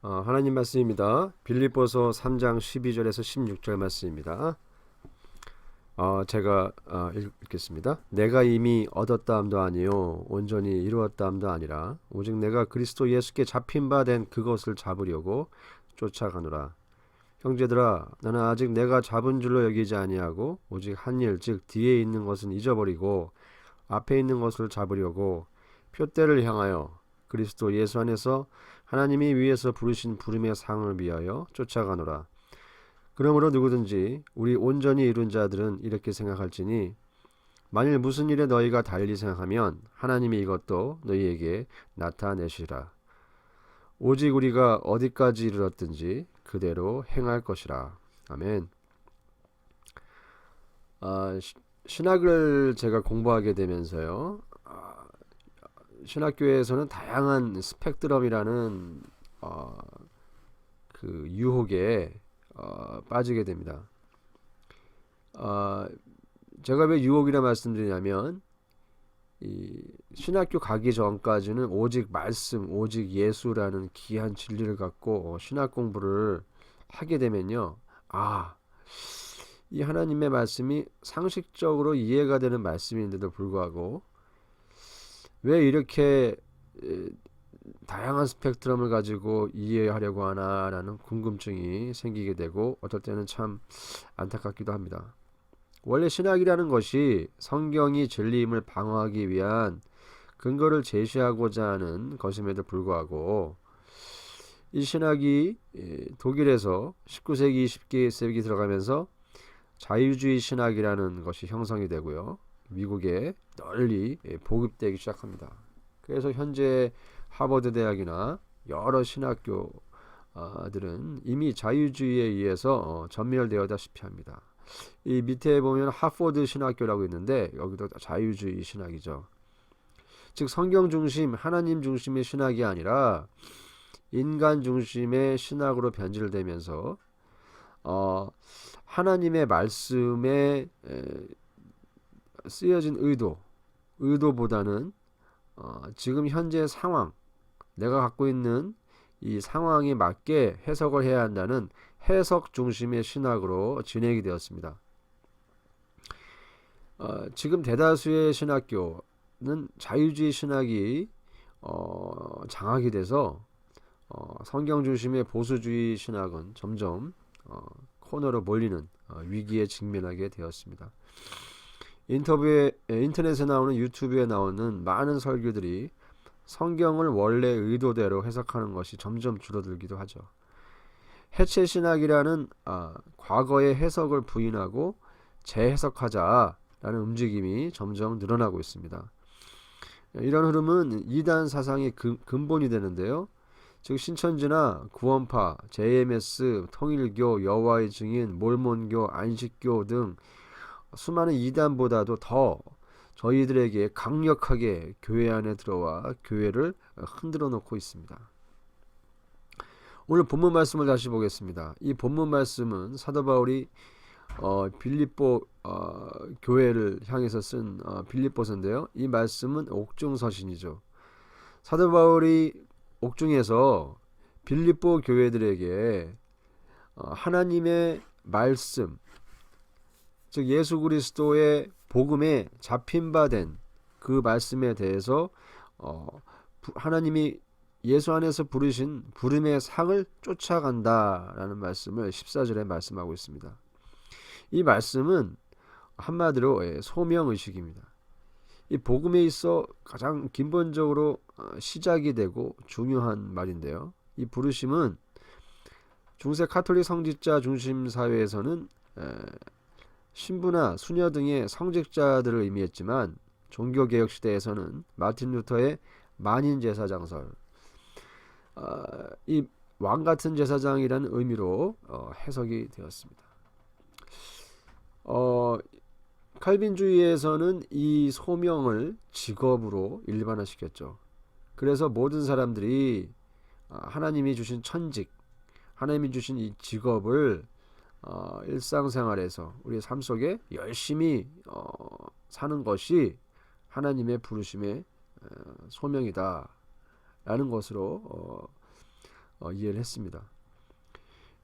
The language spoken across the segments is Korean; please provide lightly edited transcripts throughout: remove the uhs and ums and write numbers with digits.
하나님 말씀입니다. 빌립보서 3장 12절에서 16절 말씀입니다. 제가 읽겠습니다. 내가 이미 얻었다함도 아니요 온전히 이루었다함도 아니라 오직 내가 그리스도 예수께 잡힌 바 된 그것을 잡으려고 쫓아가노라. 형제들아, 나는 아직 내가 잡은 줄로 여기지 아니하고 오직 한 일 즉 뒤에 있는 것은 잊어버리고 앞에 있는 것을 잡으려고 표대를 향하여 그리스도 예수 안에서 하나님이 위에서 부르신 부름의 상을 위하여 쫓아가노라. 그러므로 누구든지 우리 온전히 이룬 자들은 이렇게 생각할지니 만일 무슨 일에 너희가 달리 생각하면 하나님이 이것도 너희에게 나타내시라. 오직 우리가 어디까지 이르렀든지 그대로 행할 것이라. 아멘. 신학을 제가 공부하게 되면서요. 신학교에서는 다양한 스펙트럼이라는 그 유혹에 빠지게 됩니다. 제가 왜 유혹이라 말씀드리냐면 이 신학교 가기 전까지는 오직 말씀, 오직 예수라는 귀한 진리를 갖고 신학 공부를 하게 되면요. 이 하나님의 말씀이 상식적으로 이해가 되는 말씀인데도 불구하고 왜 이렇게 다양한 스펙트럼을 가지고 이해하려고 하나라는 궁금증이 생기게 되고 어떨 때는 참 안타깝기도 합니다. 원래 신학이라는 것이 성경이 진리임을 방어하기 위한 근거를 제시하고자 하는 것임에도 불구하고 이 신학이 독일에서 19세기, 20세기 들어가면서 자유주의 신학이라는 것이 형성이 되고요. 미국에 널리 보급되기 시작합니다. 그래서 현재 하버드 대학이나 여러 신학교들은 이미 자유주의에 의해서 전멸되었다시피 합니다. 이 밑에 보면 하포드 신학교라고 있는데 여기도 자유주의 신학이죠. 즉 성경 중심, 하나님 중심의 신학이 아니라 인간 중심의 신학으로 변질되면서 하나님의 말씀에 쓰여진 의도보다는 지금 현재 상황, 내가 갖고 있는 이 상황에 맞게 해석을 해야 한다는 해석 중심의 신학으로 진행이 되었습니다. 지금 대다수의 신학교는 자유주의 신학이 장악이 돼서 성경 중심의 보수주의 신학은 점점 코너로 몰리는 위기에 직면하게 되었습니다. 인터넷에 나오는 유튜브에 나오는 많은 설교들이 성경을 원래 의도대로 해석하는 것이 점점 줄어들기도 하죠. 해체 신학이라는 과거의 해석을 부인하고 재해석하자라는 움직임이 점점 늘어나고 있습니다. 이런 흐름은 이단 사상의 근본이 되는데요. 즉 신천지나 구원파, JMS, 통일교, 여호와의 증인, 몰몬교, 안식교 등 수많은 이단보다도 더 저희들에게 강력하게 교회 안에 들어와 교회를 흔들어 놓고 있습니다. 오늘 본문 말씀을 다시 보겠습니다. 이 본문 말씀은 사도 바울이 빌립보 교회를 향해서 쓴 빌립보서인데요. 이 말씀은 옥중서신이죠. 사도 바울이 옥중에서 빌립보 교회들에게 하나님의 말씀, 즉 예수 그리스도의 복음에 잡힌 바 된 그 말씀에 대해서 하나님이 예수 안에서 부르신 부름의 상을 쫓아간다라는 말씀을 14절에 말씀하고 있습니다. 이 말씀은 한마디로 소명의식입니다. 이 복음에 있어 가장 근본적으로 시작이 되고 중요한 말인데요. 이 부르심은 중세 카톨릭 성직자 중심 사회에서는 신부나 수녀 등의 성직자들을 의미했지만 종교개혁 시대에서는 마틴 루터의 만인 제사장설, 이 왕같은 제사장이라는 의미로 해석이 되었습니다. 칼빈주의에서는 이 소명을 직업으로 일반화시켰죠. 그래서 모든 사람들이 하나님이 주신 천직, 하나님이 주신 이 직업을 일상생활에서 우리의 삶 속에 열심히 사는 것이 하나님의 부르심의 소명이다 라는 것으로 이해를 했습니다.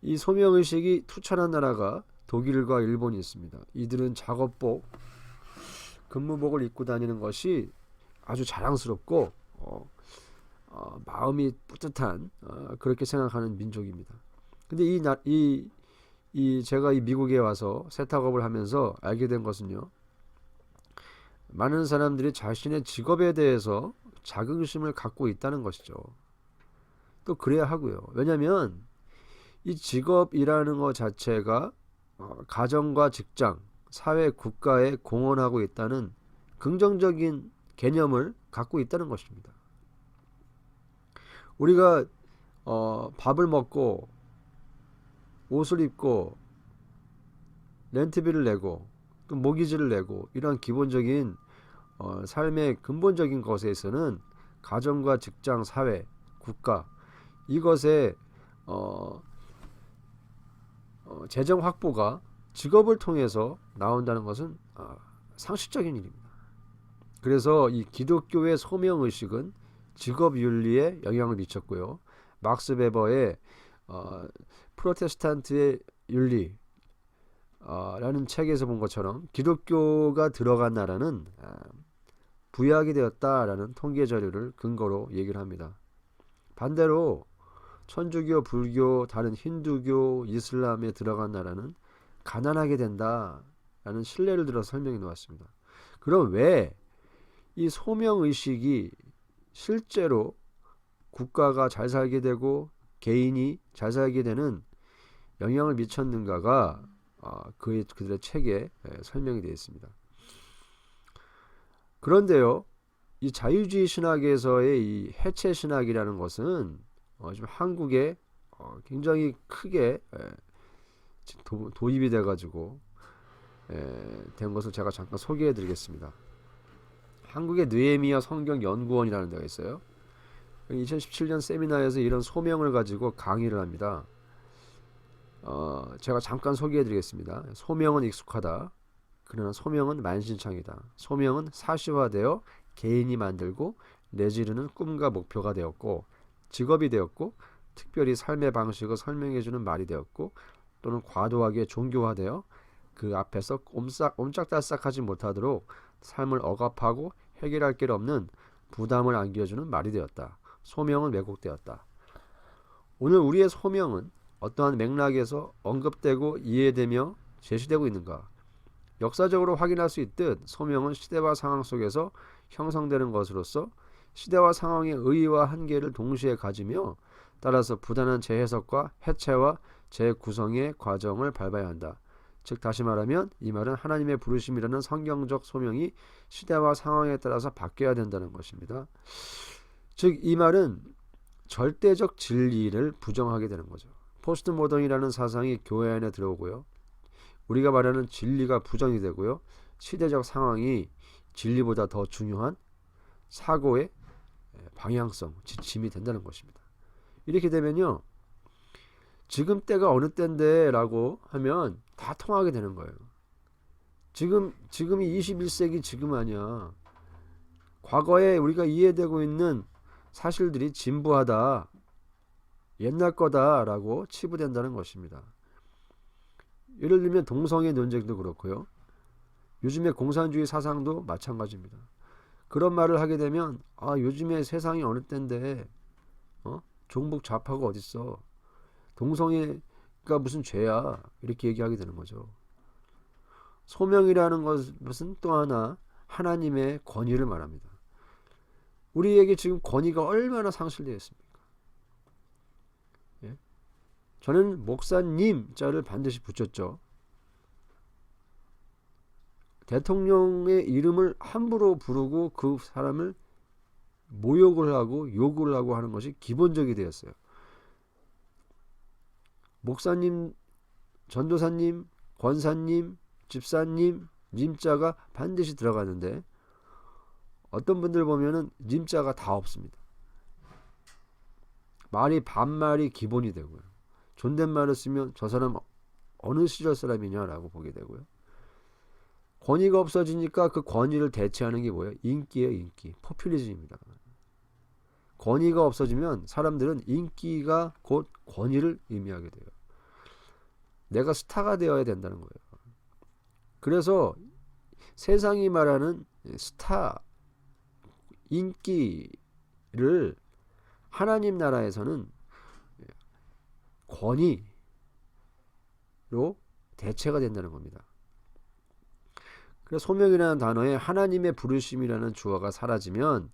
이 소명의식이 투철한 나라가 독일과 일본이 있습니다. 이들은 작업복, 근무복을 입고 다니는 것이 아주 자랑스럽고 마음이 뿌듯한 그렇게 생각하는 민족입니다. 근데 제가 이 미국에 와서 세탁업을 하면서 알게 된 것은요, 많은 사람들이 자신의 직업에 대해서 자긍심을 갖고 있다는 것이죠. 또 그래야 하고요. 왜냐하면 이 직업이라는 것 자체가 가정과 직장, 사회, 국가에 공헌하고 있다는 긍정적인 개념을 갖고 있다는 것입니다. 우리가 밥을 먹고 옷을 입고 렌트비를 내고 또 모기지를 내고 이런 기본적인 삶의 근본적인 것에서는 가정과 직장, 사회, 국가 이것의 재정 확보가 직업을 통해서 나온다는 것은 상식적인 일입니다. 그래서 이 기독교의 소명의식은 직업윤리에 영향을 미쳤고요. 막스 베버의 프로테스탄트의 윤리 라는 책에서 본 것처럼 기독교가 들어간 나라는 부약이 되었다라는 통계 자료를 근거로 얘기를 합니다. 반대로 천주교, 불교, 다른 힌두교, 이슬람에 들어간 나라는 가난하게 된다라는 신뢰를 들어 설명해 놓았습니다. 그럼 왜 이 소명의식이 실제로 국가가 잘 살게 되고 개인이 잘 살게 되는 영향을 미쳤는가가 그들의 책에 설명이 되어 있습니다. 그런데요, 이 자유주의 신학에서의 이 해체 신학이라는 것은 지금 한국에 굉장히 크게 도입이 돼가지고 된 것을 제가 잠깐 소개해 드리겠습니다. 한국의 느헤미야 성경연구원이라는 데가 있어요. 2017년 세미나에서 이런 소명을 가지고 강의를 합니다. 제가 잠깐 소개해 드리겠습니다. 소명은 익숙하다. 그러나 소명은 만신창이다. 소명은 사실화되어 개인이 만들고 내지르는 꿈과 목표가 되었고 직업이 되었고 특별히 삶의 방식을 설명해주는 말이 되었고 또는 과도하게 종교화되어 그 앞에서 옴짝달싹하지 못하도록 삶을 억압하고 해결할 길 없는 부담을 안겨주는 말이 되었다. 소명은 왜곡되었다. 오늘 우리의 소명은 어떠한 맥락에서 언급되고 이해되며 제시되고 있는가? 역사적으로 확인할 수 있듯 소명은 시대와 상황 속에서 형성되는 것으로서 시대와 상황의 의의와 한계를 동시에 가지며 따라서 부단한 재해석과 해체와 재구성의 과정을 밟아야 한다. 즉 다시 말하면 이 말은 하나님의 부르심이라는 성경적 소명이 시대와 상황에 따라서 바뀌어야 된다는 것입니다. 즉 이 말은 절대적 진리를 부정하게 되는 거죠. 포스트 모던이라는 사상이 교회 안에 들어오고요. 우리가 말하는 진리가 부정이 되고요. 시대적 상황이 진리보다 더 중요한 사고의 방향성, 지침이 된다는 것입니다. 이렇게 되면요. 지금 때가 어느 때인데 라고 하면 다 통하게 되는 거예요. 지금이 21세기 지금 아니야. 과거에 우리가 이해되고 있는 사실들이 진부하다, 옛날 거다라고 치부된다는 것입니다. 예를 들면 동성애 논쟁도 그렇고요. 요즘의 공산주의 사상도 마찬가지입니다. 그런 말을 하게 되면 요즘에 세상이 어느 때인데 종북 좌파가 어딨어. 동성애가 무슨 죄야. 이렇게 얘기하게 되는 거죠. 소명이라는 것은 또 하나 하나님의 권위를 말합니다. 우리에게 지금 권위가 얼마나 상실되어 있습니까? 예? 저는 목사님 자를 반드시 붙였죠. 대통령의 이름을 함부로 부르고 그 사람을 모욕을 하고 욕을 하고 하는 것이 기본적이 되었어요. 목사님, 전도사님, 권사님, 집사님, 님자가 반드시 들어가는데 어떤 분들 보면은 님자가 다 없습니다. 말이 반말이 기본이 되고요. 존댓말을 쓰면 저 사람 어느 시절 사람이냐라고 보게 되고요. 권위가 없어지니까 그 권위를 대체하는 게 뭐예요? 인기예요, 인기. 포퓰리즘입니다. 권위가 없어지면 사람들은 인기가 곧 권위를 의미하게 돼요. 내가 스타가 되어야 된다는 거예요. 그래서 세상이 말하는 스타, 인기를 하나님 나라에서는 권위로 대체가 된다는 겁니다. 그래서 소명이라는 단어에 하나님의 부르심이라는 주어가 사라지면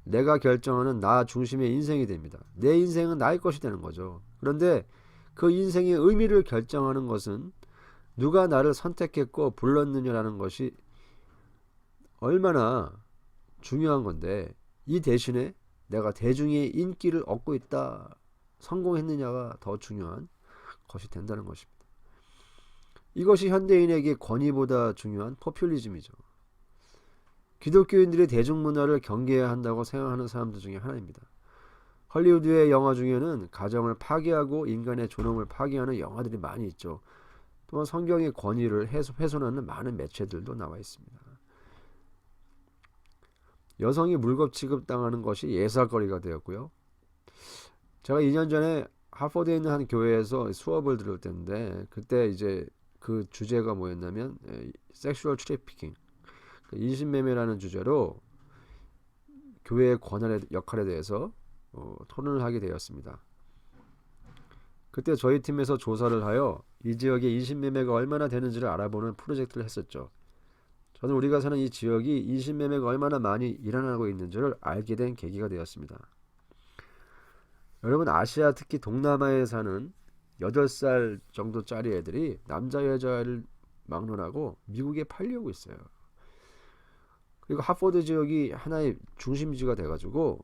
내가 결정하는 나 중심의 인생이 됩니다. 내 인생은 나의 것이 되는 거죠. 그런데 그 인생의 의미를 결정하는 것은 누가 나를 선택했고 불렀느냐라는 것이 얼마나 중요한 건데, 이 대신에 내가 대중의 인기를 얻고 있다, 성공했느냐가 더 중요한 것이 된다는 것입니다. 이것이 현대인에게 권위보다 중요한 포퓰리즘이죠. 기독교인들이 대중문화를 경계해야 한다고 생각하는 사람들 중에 하나입니다. 헐리우드의 영화 중에는 가정을 파괴하고 인간의 존엄을 파괴하는 영화들이 많이 있죠. 또한 성경의 권위를 훼손하는 많은 매체들도 나와 있습니다. 여성이 물겁 취급당하는 것이 예사거리가 되었고요. 제가 2년 전에 하버드에 있는 한 교회에서 수업을 들을 때인데, 그때 이제 그 주제가 뭐였냐면 섹슈얼 트래피킹, 인신매매라는 주제로 교회의 권한의 역할에 대해서 토론을 하게 되었습니다. 그때 저희 팀에서 조사를 하여 이 지역의 인신매매가 얼마나 되는지를 알아보는 프로젝트를 했었죠. 저는 우리가 사는 이 지역이 인신매매가 얼마나 많이 일어나고 있는지를 알게 된 계기가 되었습니다. 여러분, 아시아, 특히 동남아에 사는 8살 정도짜리 애들이 남자 여자를 막론하고 미국에 팔려고 있어요. 그리고 하버드 지역이 하나의 중심지가 돼가지고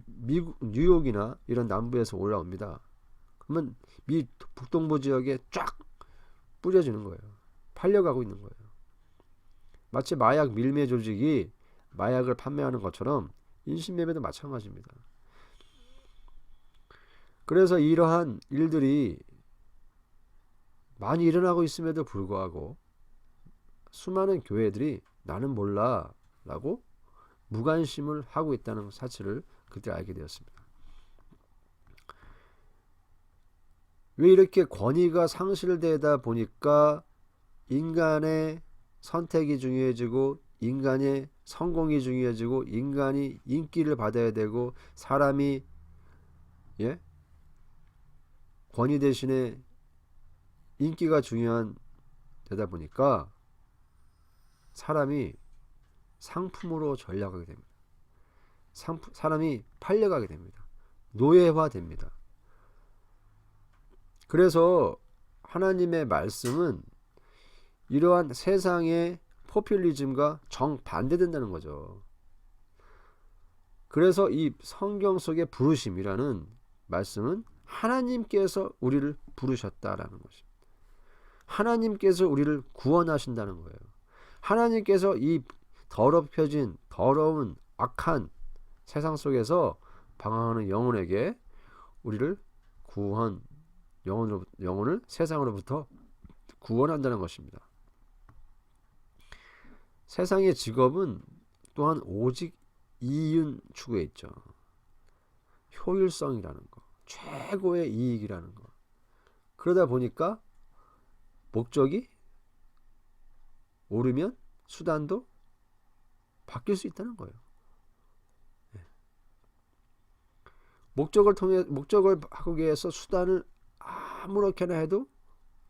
미국 뉴욕이나 이런 남부에서 올라옵니다. 그러면 미 북동부 지역에 쫙 뿌려지는 거예요. 팔려가고 있는 거예요. 마치 마약 밀매 조직이 마약을 판매하는 것처럼 인신매매도 마찬가지입니다. 그래서 이러한 일들이 많이 일어나고 있음에도 불구하고 수많은 교회들이 나는 몰라 라고 무관심을 하고 있다는 사실을 그때 알게 되었습니다. 왜 이렇게 권위가 상실되다 보니까 인간의 선택이 중요해지고 인간의 성공이 중요해지고 인간이 인기를 받아야 되고 사람이 권위 대신에 인기가 중요한 되다 보니까 사람이 상품으로 전락하게 됩니다. 사람이 팔려가게 됩니다. 노예화됩니다. 그래서 하나님의 말씀은 이러한 세상의 포퓰리즘과 정반대된다는 거죠. 그래서 이 성경 속의 부르심이라는 말씀은 하나님께서 우리를 부르셨다라는 것입니다. 하나님께서 우리를 구원하신다는 거예요. 하나님께서 이 더럽혀진 더러운 악한 세상 속에서 방황하는 영혼에게 우리를 영혼을 세상으로부터 구원한다는 것입니다. 세상의 직업은 또한 오직 이윤 추구에 있죠. 효율성이라는 거, 최고의 이익이라는 거. 그러다 보니까 목적이 오르면 수단도 바뀔 수 있다는 거예요. 목적을 하기 위해서 수단을 아무렇게나 해도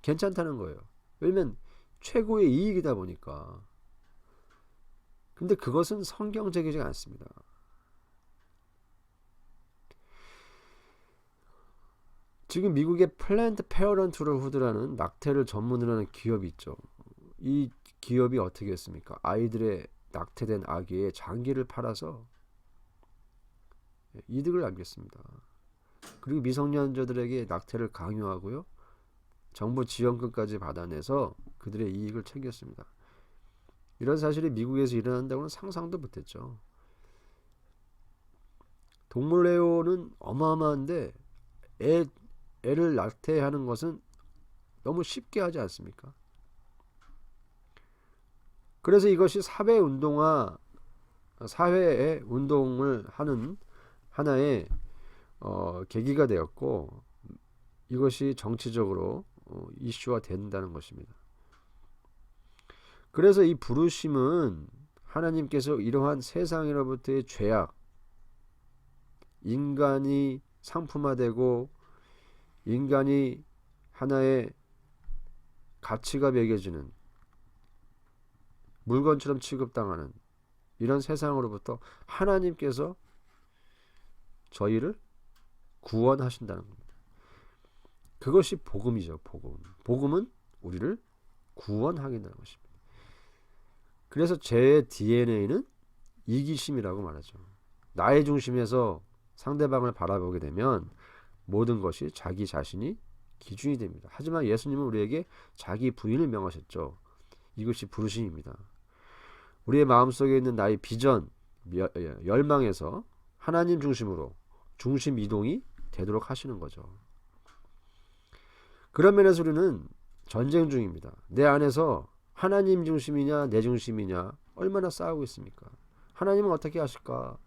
괜찮다는 거예요. 왜냐면 최고의 이익이다 보니까. 근데 그것은 성경적이지 않습니다. 지금 미국의 플랜드 페어런트를 후드라는 낙태를 전문으로 하는 기업이 있죠. 이 기업이 어떻게 했습니까? 아이들의 낙태된 아기의 장기를 팔아서 이득을 남겼습니다. 그리고 미성년자들에게 낙태를 강요하고요. 정부 지원금까지 받아내서 그들의 이익을 챙겼습니다. 이런 사실이 미국에서 일어난다고는 상상도 못했죠. 동물레오는 어마어마한데 애를 낙태하는 것은 너무 쉽게 하지 않습니까? 그래서 이것이 사회의 운동을 하는 하나의 계기가 되었고 이것이 정치적으로 이슈화 된다는 것입니다. 그래서 이 부르심은 하나님께서 이러한 세상으로부터의 죄악, 인간이 상품화되고 인간이 하나의 가치가 매겨지는 물건처럼 취급당하는 이런 세상으로부터 하나님께서 저희를 구원하신다는 겁니다. 그것이 복음이죠. 복음은 우리를 구원하겠다는 것입니다. 그래서 죄의 DNA는 이기심이라고 말하죠. 나의 중심에서 상대방을 바라보게 되면 모든 것이 자기 자신이 기준이 됩니다. 하지만 예수님은 우리에게 자기 부인을 명하셨죠. 이것이 부르심입니다. 우리의 마음속에 있는 나의 비전, 열망에서 하나님 중심으로 중심 이동이 되도록 하시는 거죠. 그런 면에서 우리는 전쟁 중입니다. 내 안에서 하나님 중심이냐 내 중심이냐 얼마나 싸우고 있습니까? 하나님은 어떻게 하실까?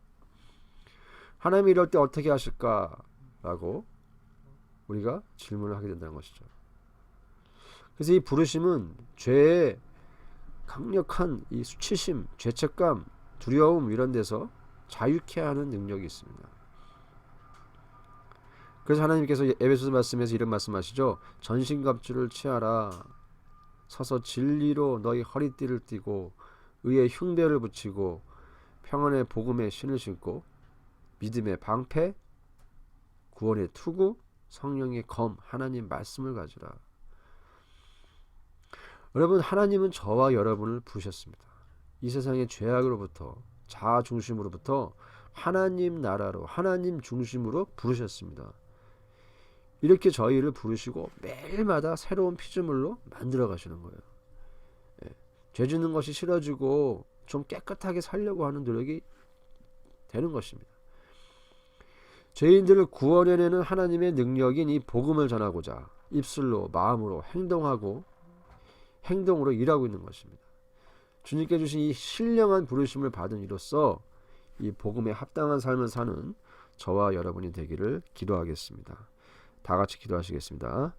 하나님이 이럴 때 어떻게 하실까? 라고 우리가 질문을 하게 된다는 것이죠. 그래서 이 부르심은 죄의 강력한 이 수치심, 죄책감, 두려움 이런 데서 자유케 하는 능력이 있습니다. 그래서 하나님께서 에베소서 말씀에서 이런 말씀하시죠. 전신갑주를 취하라. 서서 진리로 너희 허리띠를 띠고 의의 흉배를 붙이고 평안의 복음의 신을 신고 믿음의 방패, 구원의 투구, 성령의 검, 하나님 말씀을 가지라. 여러분, 하나님은 저와 여러분을 부르셨습니다. 이 세상의 죄악으로부터, 자아 중심으로부터 하나님 나라로, 하나님 중심으로 부르셨습니다. 이렇게 저희를 부르시고 매일마다 새로운 피조물로 만들어 가시는 거예요. 죄 짓는 것이 싫어지고 좀 깨끗하게 살려고 하는 노력이 되는 것입니다. 죄인들을 구원해내는 하나님의 능력인 이 복음을 전하고자 입술로, 마음으로, 행동으로 일하고 있는 것입니다. 주님께 주신 이 신령한 부르심을 받은 이로써 이 복음에 합당한 삶을 사는 저와 여러분이 되기를 기도하겠습니다. 다 같이 기도하시겠습니다.